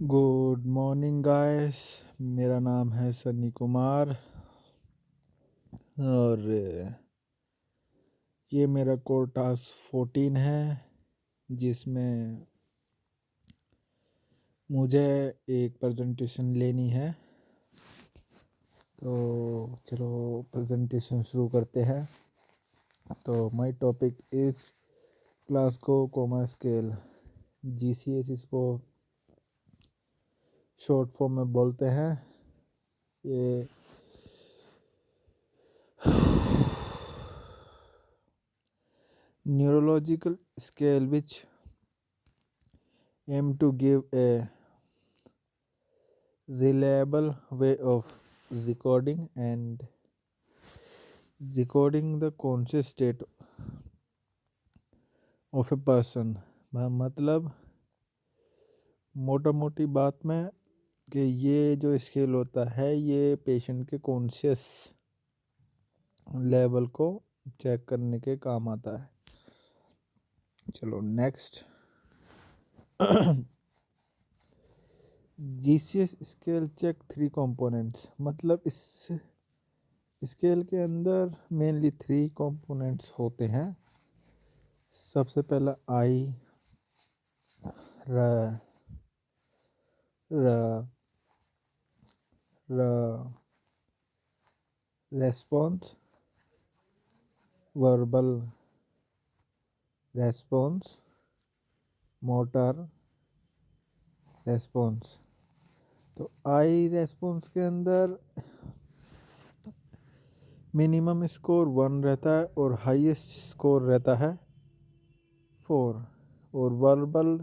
Good morning guys. मेरा नाम है सन्नी कुमार और ये मेरा कोर टास्क 14 है जिसमें मुझे एक प्रेजेंटेशन लेनी है। तो चलो प्रेजेंटेशन शुरू करते हैं। तो my topic is Glasgow coma scale, GCS इसको शॉर्ट फॉर्म में बोलते हैं। ये neurological scale which aim to give a reliable way of recording the conscious state of a person। मतलब मोटा मोटी बात में कि ये जो स्केल होता है ये पेशेंट के कॉन्शियस लेवल को चेक करने के काम आता है। चलो next. GCS scale check 3 components, मतलब इस स्केल के अंदर मेनली 3 कंपोनेंट्स होते हैं। सबसे पहला आई, र र र response, verbal response, motor response. तो आई रेस्पॉन्स के अंदर मिनिमम स्कोर 1 रहता है और हाईएस्ट स्कोर रहता है 4। और वर्बल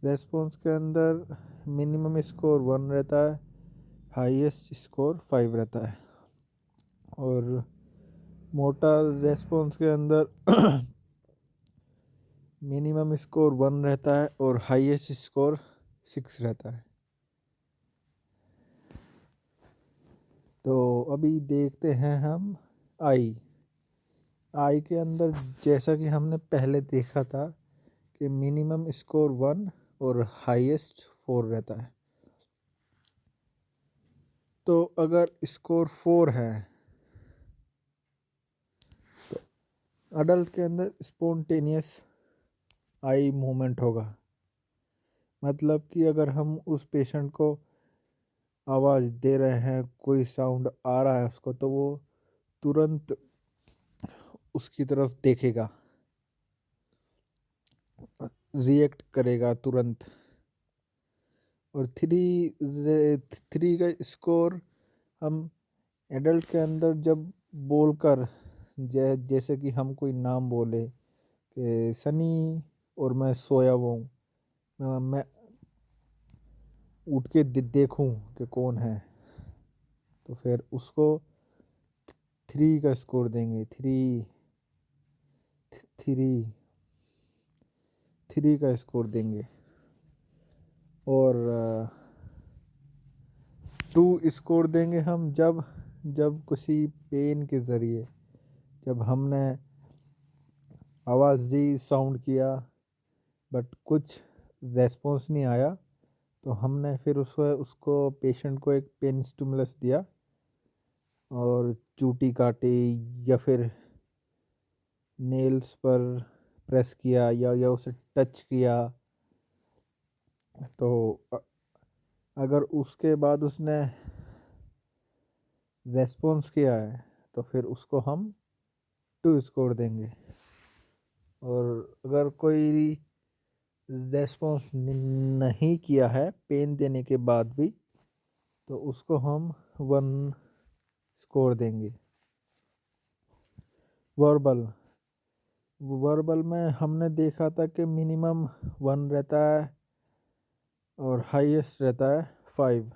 रेस्पॉन्स के अंदर मिनिमम स्कोर 1 रहता है, हाईएस्ट स्कोर 5 रहता है। और मोटर रेस्पॉन्स के अंदर मिनिमम स्कोर 1 रहता है और हाईएस्ट स्कोर 6 रहता है। तो अभी देखते हैं हम आई के अंदर, जैसा कि हमने पहले देखा था कि मिनिमम स्कोर 1 और हाईएस्ट 4 रहता है। तो अगर स्कोर 4 है तो अडल्ट के अंदर स्पॉन्टेनियस आई मूवमेंट होगा। मतलब कि अगर हम उस पेशेंट को आवाज़ दे रहे हैं, कोई साउंड आ रहा है उसको, तो वो तुरंत उसकी तरफ देखेगा, रिएक्ट करेगा तुरंत। और थ्री का स्कोर हम एडल्ट के अंदर जब बोलकर, जैसे कि हम कोई नाम बोले कि सनी और मैं सोया हुआ हूँ, मैं उठ के देखूं कि कौन है, तो फिर उसको 3 का स्कोर देंगे। थ्री का स्कोर देंगे। और 2 स्कोर देंगे हम जब किसी पेन के ज़रिए जब हमने आवाज़ दी, साउंड किया, बट कुछ रेस्पॉन्स नहीं आया, तो हमने फिर उसको पेशेंट को एक पेन स्टिमुलस दिया और चूटी काटी या फिर नेल्स पर प्रेस किया या उसे टच किया। तो अगर उसके बाद उसने रेस्पॉन्स किया है तो फिर उसको हम 2 स्कोर देंगे। और अगर कोई रेस्पॉन्स नहीं किया है पेन देने के बाद भी, तो उसको हम 1 स्कोर देंगे। वर्बल में हमने देखा था कि मिनिमम 1 रहता है और हाईएस्ट रहता है 5।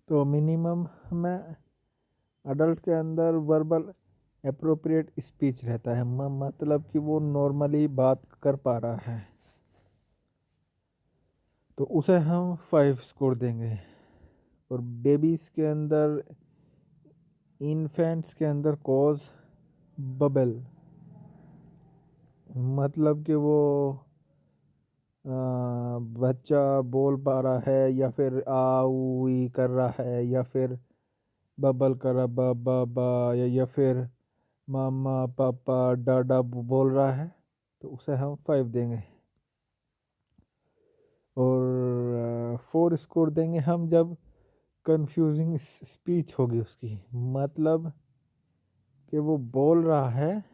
तो मिनिमम में अडल्ट के अंदर वर्बल एप्रोप्रिएट स्पीच रहता है, मतलब कि वो नॉर्मली बात कर पा रहा है, तो उसे हम 5 स्कोर देंगे। और बेबीज़ के अंदर, इन्फेंट्स के अंदर कॉज बबल, मतलब कि वो बच्चा बोल पा रहा है या फिर आ ऊ ई कर रहा है या फिर बबल कर रहा ब ब ब या फिर मामा पापा डाडा बोल रहा है, तो उसे हम 5 देंगे। और 4 स्कोर देंगे हम जब कंफ्यूजिंग स्पीच होगी उसकी, मतलब कि वो बोल रहा है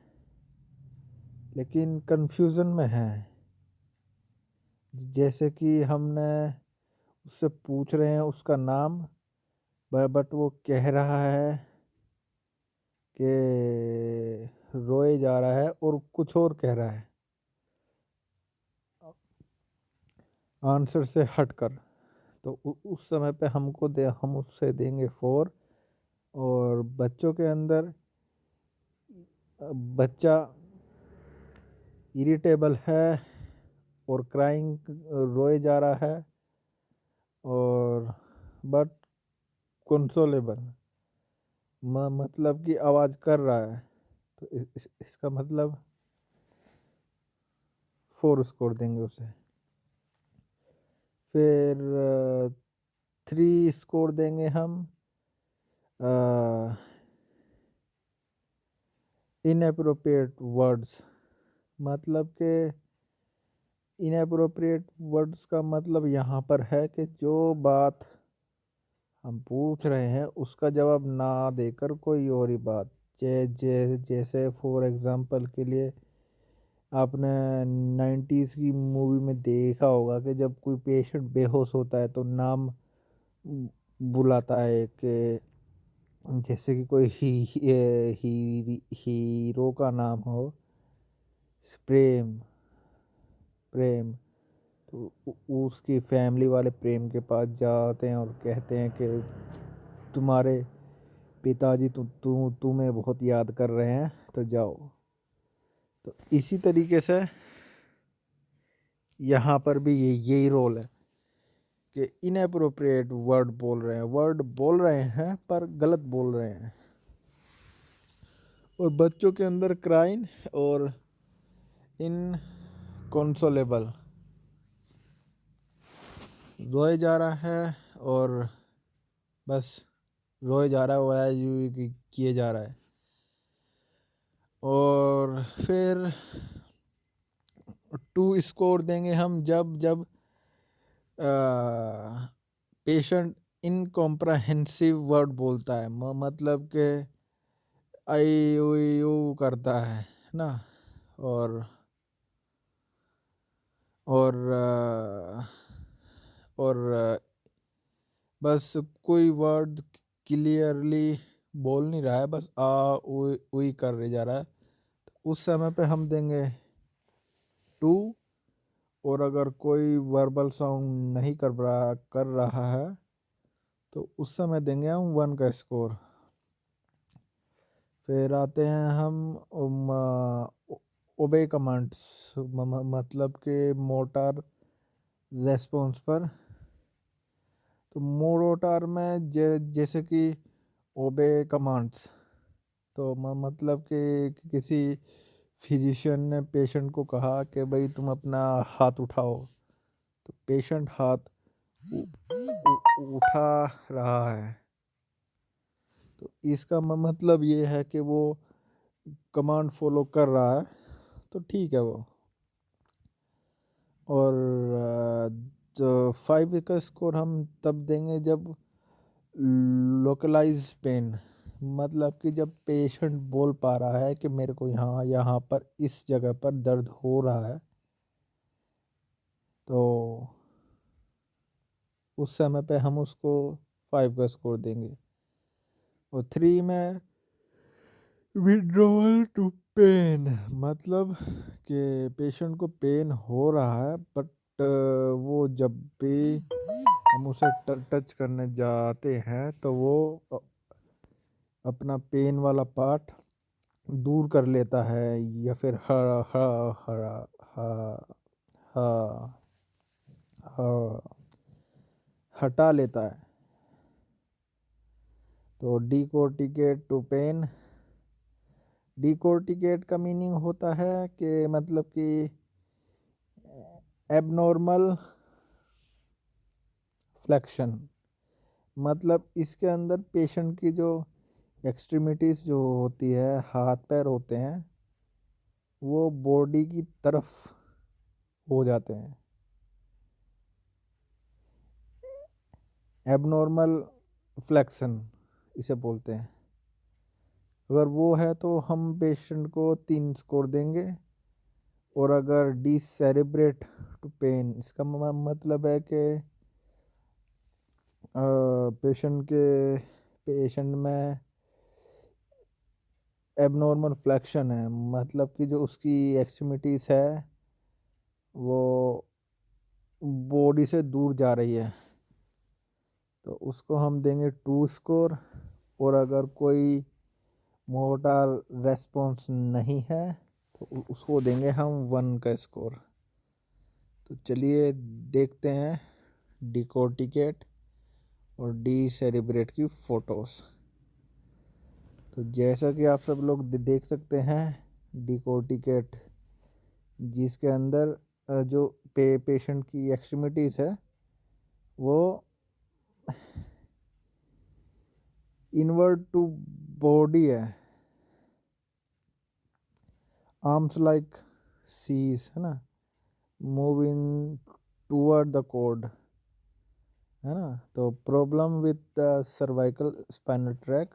लेकिन कंफ्यूजन में है। जैसे कि हमने उससे पूछ रहे हैं उसका नाम, बट वो कह रहा है कि रोए जा रहा है और कुछ और कह रहा है आंसर से हटकर, तो उस समय पे हम उससे देंगे 4। और बच्चों के अंदर बच्चा इरिटेबल है और क्राइंग रोए जा रहा है और बट कंसोलेबल मतलब कि आवाज़ कर रहा है, तो इसका मतलब 4 स्कोर देंगे उसे। फिर 3 स्कोर देंगे हम इनएप्रोप्रिएट वर्ड्स, मतलब कि इनएप्रोप्रिएट वर्ड्स का मतलब यहाँ पर है कि जो बात हम पूछ रहे हैं उसका जवाब ना देकर कोई और ही बात, जैसे फॉर एग्जांपल के लिए आपने 90s की मूवी में देखा होगा कि जब कोई पेशेंट बेहोश होता है तो नाम बुलाता है कि जैसे कि कोई हीरो का नाम हो प्रेम प्रेम, तो उसकी फैमिली वाले प्रेम के पास जाते हैं और कहते हैं कि तुम्हारे पिताजी तुम्हें बहुत याद कर रहे हैं, तो जाओ। तो इसी तरीके से यहाँ पर भी यही रोल है कि इनएप्रोप्रिएट वर्ड बोल रहे हैं पर गलत बोल रहे हैं। और बच्चों के अंदर क्राइम और इनकंसोलेबल, रोए जा रहा है और बस रोए जा रहा है, वो किए जा रहा है। और फिर 2 स्कोर देंगे हम जब जब पेशेंट इनकॉम्प्रहेंसिव वर्ड बोलता है, मतलब कि आई उई यू करता है ना। और और बस कोई वर्ड क्लियरली बोल नहीं रहा है, बस आ उई कर जा रहा है, तो उस समय पे हम देंगे 2। और अगर कोई वर्बल साउंड नहीं कर रहा है तो उस समय देंगे हम 1 का स्कोर। फिर आते हैं हम ओबे कमांड्स, मतलब कि मोटर रेस्पॉन्स पर। तो मोटर में जैसे कि ओबे कमांड्स, तो मतलब कि किसी फिजिशियन ने पेशेंट को कहा कि भाई तुम अपना हाथ उठाओ, तो पेशेंट हाथ उठा रहा है, तो इसका मतलब ये है कि वो कमांड फॉलो कर रहा है, तो ठीक है वो। और तो 5 का स्कोर हम तब देंगे जब लोकलाइज पेन, मतलब कि जब पेशेंट बोल पा रहा है कि मेरे को यहाँ यहाँ पर इस जगह पर दर्द हो रहा है, तो उस समय पे हम उसको 5 का स्कोर देंगे। और 3 में विड्रोवल टू पेन, मतलब कि पेशेंट को पेन हो रहा है बट वो जब भी हम उसे टच करने जाते हैं तो वो अपना पेन वाला पार्ट दूर कर लेता है या फिर ह हटा लेता है। तो डिकोर्टिकेट टू पेन, डिकोर्टिकेट का मीनिंग होता है कि मतलब कि एबनॉर्मल फ्लेक्शन, मतलब इसके अंदर पेशेंट की जो एक्सट्रीमिटीज़ जो होती है, हाथ पैर होते हैं, वो बॉडी की तरफ हो जाते हैं। एबनॉर्मल फ्लेक्शन इसे बोलते हैं। अगर वो है तो हम पेशेंट को 3 स्कोर देंगे। और अगर डिसेरेब्रेट टू पेन, इसका मतलब है कि पेशेंट में एबनॉर्मल फ्लैक्शन है, मतलब कि जो उसकी एक्सट्रीमिटीज़ है वो बॉडी से दूर जा रही है, तो उसको हम देंगे 2 स्कोर। और अगर कोई मोटर रेस्पॉन्स नहीं है तो उसको देंगे हम 1 का स्कोर। तो चलिए देखते हैं डिकोर्टिकेट और डिसेरेब्रेट की फ़ोटोज़। तो जैसा कि आप सब लोग देख सकते हैं, डिकोर्टिकेट जिसके अंदर जो पेशेंट की एक्सट्रीमिटीज़ है वो इनवर्ड टू बॉडी है, आर्म्स लाइक सीज है ना, मूविंग टूवर्ड द कोड है ना। तो problem with the cervical spinal track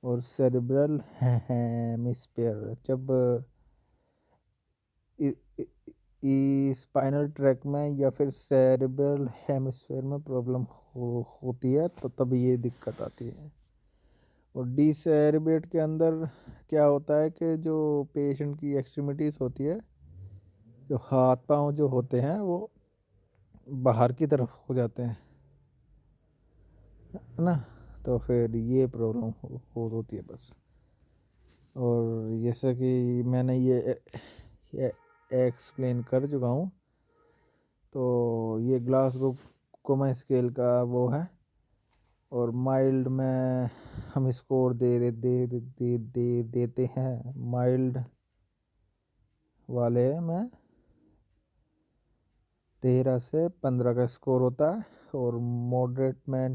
और सेरिब्रल हेमिस्फीयर, जब स्पाइनल ट्रैक में या फिर सेरिब्रल हेमिस्फीयर में प्रॉब्लम होती है तो तब ये दिक्कत आती है। और डिसेरेब्रेट के अंदर क्या होता है कि जो पेशेंट की एक्सट्रीमिटीज़ होती है, जो हाथ पांव जो होते हैं वो बाहर की तरफ हो जाते हैं, है ना। तो फिर ये प्रॉब्लम होती है बस। और जैसा कि मैंने ये एक्सप्लेन कर चुका हूँ, तो ये ग्लासगो कोमा स्केल का वो है। और माइल्ड में हम स्कोर देते हैं, माइल्ड वाले में 13 से 15 का स्कोर होता है। और मॉडरेट में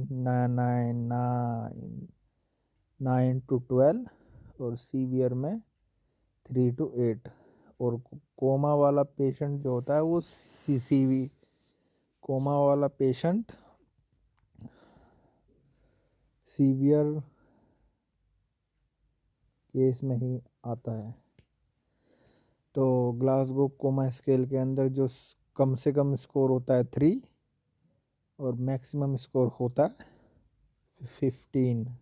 9 to 12 और सीवियर में 3 to 8। और कोमा वाला पेशेंट जो होता है वो सीसीवी कोमा वाला पेशेंट सीवियर केस में ही आता है। तो ग्लासगो कोमा स्केल के अंदर जो कम से कम स्कोर होता है 3 और मैक्सिमम स्कोर होता है 15।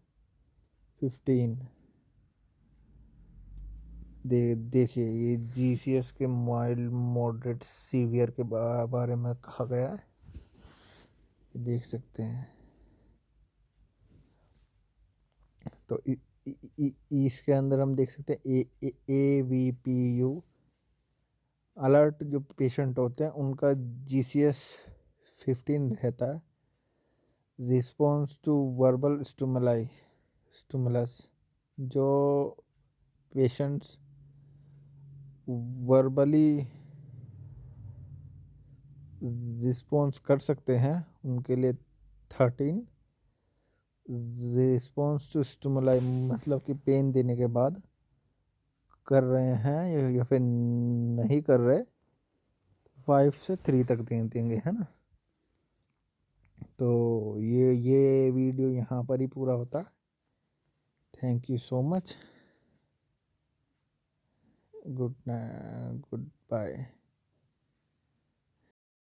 देखिए ये जीसीएस के माइल्ड मॉडरेट सीवियर के बारे में कहा गया है, ये देख सकते हैं। तो इसके अंदर हम देख सकते हैं AVPU अलर्ट जो पेशेंट होते हैं उनका जीसीएस 15 रहता है। रिस्पॉन्स टू वर्बल स्टिमुलस, जो पेशेंट्स वर्बली रिस्पॉन्स कर सकते हैं उनके लिए 13। रिस्पॉन्स टू स्टिमुलाई मतलब कि पेन देने के बाद कर रहे हैं या फिर नहीं कर रहे, 5 से 3 तक देंगे, है ना। तो ये वीडियो यहाँ पर ही पूरा होता है। Thank you so much. Good bye.